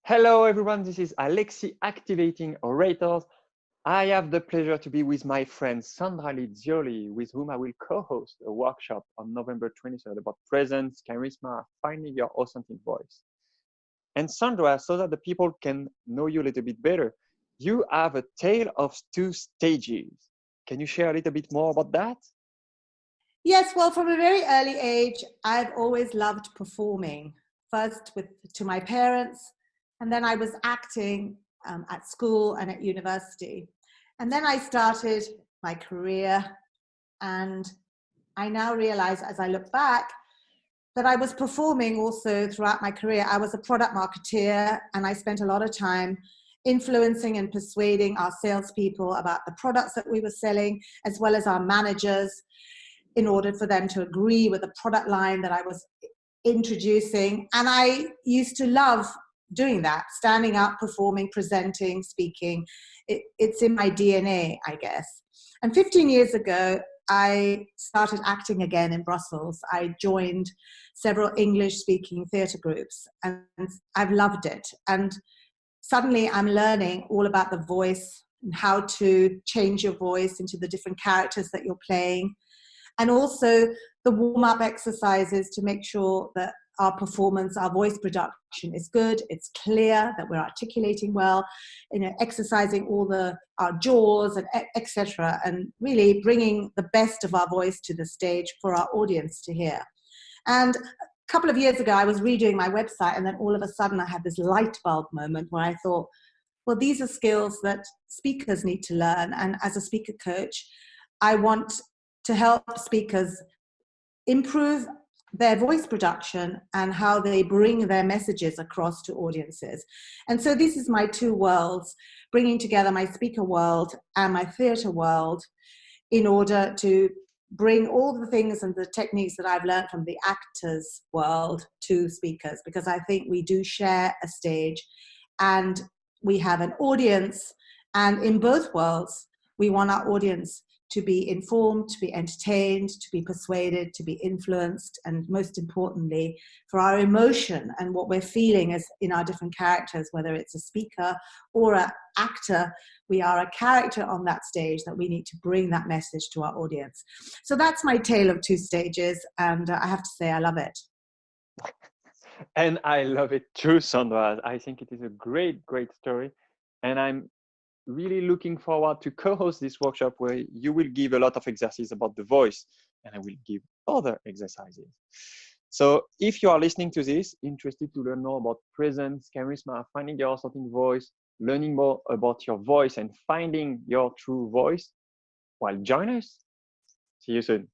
Hello, everyone. This is Alexi Activating Orators. I have the pleasure to be with my friend Sandra Lizioli, with whom I will co-host a workshop on November 23rd about presence, charisma, finding your authentic voice. And Sandra, so that the people can know you a little bit better, you have a tale of two stages. Can you share a little bit more about that? Yes, well, from a very early age, I've always loved performing. First to my parents, and then I was acting at school and at university. And then I started my career, and I now realize as I look back that I was performing also throughout my career. I was a product marketeer, and I spent a lot of time influencing and persuading our salespeople about the products that we were selling, as well as our managers, in order for them to agree with the product line that I was introducing. And I used to love doing that, standing up, performing, presenting, speaking. It's in my DNA, I guess. And 15 years ago, I started acting again in Brussels. I joined several English-speaking theatre groups, and I've loved it. And suddenly I'm learning all about the voice and how to change your voice into the different characters that you're playing. And also the warm-up exercises to make sure that our performance, our voice production is good, it's clear, that we're articulating well, exercising all our jaws and etc. And really bringing the best of our voice to the stage for our audience to hear. And a couple of years ago, I was redoing my website, and then all of a sudden I had this light bulb moment where I thought, well, these are skills that speakers need to learn. And as a speaker coach, I want to help speakers improve their voice production and how they bring their messages across to audiences. And so this is my two worlds, bringing together my speaker world and my theatre world in order to bring all the things and the techniques that I've learned from the actors world to speakers, because I think we do share a stage and we have an audience, and in both worlds, we want our audience to be informed, to be entertained, to be persuaded, to be influenced, and most importantly, for our emotion and what we're feeling as in our different characters, whether it's a speaker or an actor, we are a character on that stage that we need to bring that message to our audience. So that's my tale of two stages, and I have to say I love it. And I love it too, Sandra. I think it is a great, great story. And I'm really looking forward to co-host this workshop where you will give a lot of exercises about the voice, and I will give other exercises. So if you are listening to this, interested to learn more about presence, charisma, finding your authentic voice, learning more about your voice and finding your true voice, well, join us. See you soon.